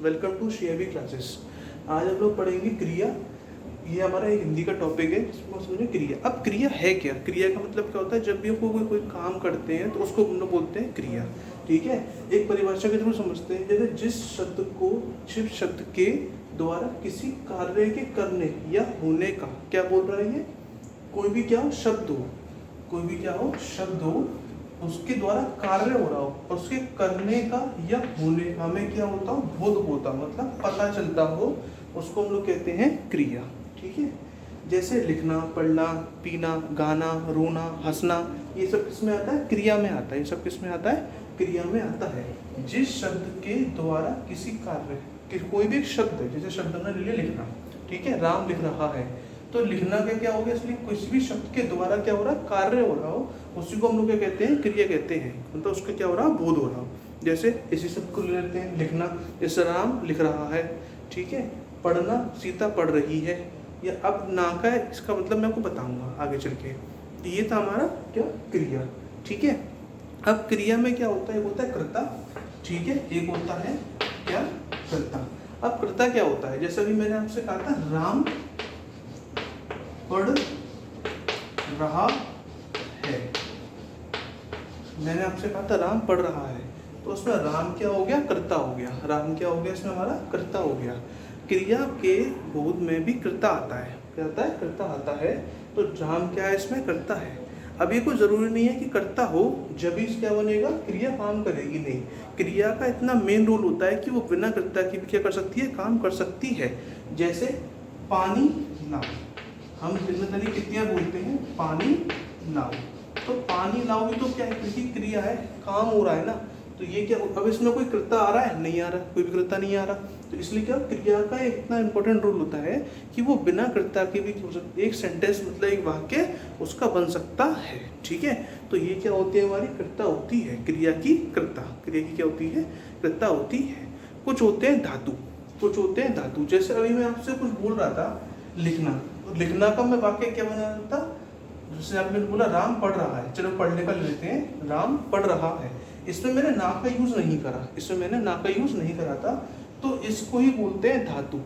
Welcome to शेवी classes. आज हम लोग पढ़ेंगे क्रिया। ये हमारा एक हिंदी का टॉपिक है जिसमें समझे क्रिया। अब क्रिया है क्या? क्रिया का मतलब क्या होता है? जब भी हम कोई काम करते हैं तो उसको हम लोग बोलते हैं क्रिया। ठीक है, एक परिभाषा के थ्रू समझते हैं। जैसे जिस शब्द के द्वारा किसी कार्य के करने या होने का, क्या बोल रहा है ये? कोई भी क्या हो शब्द हो, कोई भी क्या हो शब्द हो, उसके द्वारा कार्य हो रहा हो और उसके करने का या होने का में क्या होता हो बोध होता, मतलब पता चलता हो, उसको हम लोग कहते हैं क्रिया। ठीक है, जैसे लिखना, पढ़ना, पीना, गाना, रोना, हंसना, ये सब किसमें आता है? क्रिया में आता है। ये सब किसमें आता है? क्रिया में आता है। जिस शब्द के द्वारा किसी कार्य, कोई भी एक शब्द है, जैसे शब्द हमने ले लिया लिखना, ठीक है, राम लिख रहा है, तो लिखना का क्या हो गया? इसलिए किसी भी शब्द के द्वारा क्या हो रहा है? कार्य हो रहा हो, उसी को हम लोग क्या कहते हैं? क्रिया कहते हैं। मतलब उसका क्या हो रहा है? बोध हो रहा हो। जैसे इसी शब्द को ले लेते हैं लिखना, जैसे राम लिख रहा है, ठीक है, पढ़ना, सीता पढ़ रही है। या अब ना का है, इसका मतलब मैं आपको बताऊंगा आगे चल के। तो ये था हमारा क्या? क्रिया। ठीक है, अब क्रिया में क्या होता है? एक होता है कर्ता, ठीक है, एक होता है क्या? कर्ता। अब कर्ता क्या होता है? जैसे अभी मैंने आपसे कहा था राम पढ़ रहा है, मैंने आपसे कहा था राम पढ़ रहा है, तो उसमें राम क्या हो गया? कर्ता हो गया। राम क्या हो गया? इसमें हमारा कर्ता हो गया। क्रिया के बोध में भी कर्ता आता है। क्या आता है? कर्ता आता है। तो राम क्या है? इसमें कर्ता है। अब ये कोई ज़रूरी नहीं है कि कर्ता हो जब ही क्या बनेगा? क्रिया काम करेगी, नहीं। क्रिया का इतना मेन रोल होता है कि वो बिना कर्ता के भी क्या कर सकती है? काम कर सकती है। जैसे पानी लाओ, हम जनरली कितनी बोलते हैं? पानी लाओ। तो पानी लाओ भी तो क्या है? किसी क्रिया है, काम हो रहा है ना। तो ये क्या, अब इसमें कोई कर्ता आ रहा है? नहीं आ रहा, कोई भी कर्ता नहीं आ रहा। तो इसलिए क्या क्रिया का इतना इंपॉर्टेंट रोल होता है कि वो बिना कर्ता के भी एक सेंटेंस, मतलब एक वाक्य उसका बन सकता है। ठीक है, तो ये क्या होती है? हमारी कर्ता होती है, क्रिया की कर्ता। क्रिया की क्या होती है? कर्ता होती है। कुछ होते हैं धातु, कुछ होते हैं धातु। जैसे अभी मैं आपसे कुछ बोल रहा था लिखना, तो लिखना का मैं वाक्य क्या बना रहा था? जैसे आपने बोला राम पढ़ रहा है, चलो पढ़ने का ले लेते हैं, राम पढ़ रहा है। इसमें मैंने ना का यूज नहीं करा, इसमें मैंने ना का यूज नहीं करा था, तो इसको ही बोलते हैं धातु।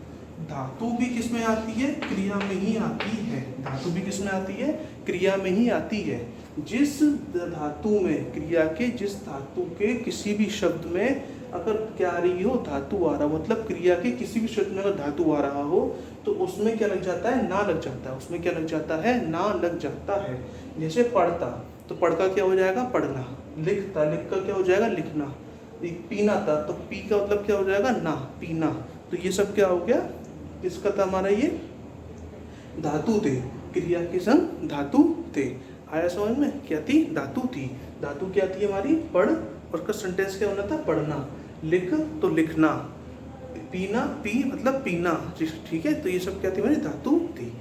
धातु भी किसमें आती है? क्रिया में ही आती है। धातु भी किसमें आती है? क्रिया में ही आती है। जिस धातु में, क्रिया के जिस धातु के किसी भी शब्द में अगर क्या आ रही हो? धातु आ रहा, मतलब क्रिया के किसी भी शब्द में अगर धातु आ रहा हो तो उसमें क्या लग जाता है? ना लग जाता है। उसमें क्या लग जाता है? ना लग जाता है। जैसे पढ़ता, तो पढ़ का क्या हो जाएगा? पढ़ना। लिखता, लिख का क्या हो जाएगा? लिखना। पीना था, तो पी का मतलब क्या हो जाएगा? ना, पीना। तो ये सब क्या हो गया? किसका था हमारा? ये धातु थे, क्रिया के संग धातु थे। आया समझ में? क्या थी? धातु थी। धातु क्या थी हमारी? पढ़, और उसका सेंटेंस क्या होना था? पढ़ना। लिख तो लिखना। पीना, पी मतलब पीना। ठीक है, तो ये सब क्या थी? हमारी धातु थी।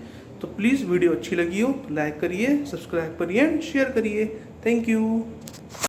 तो प्लीज़ वीडियो अच्छी लगी हो तो लाइक करिए, सब्सक्राइब करिए एंड शेयर करिए। Thank you.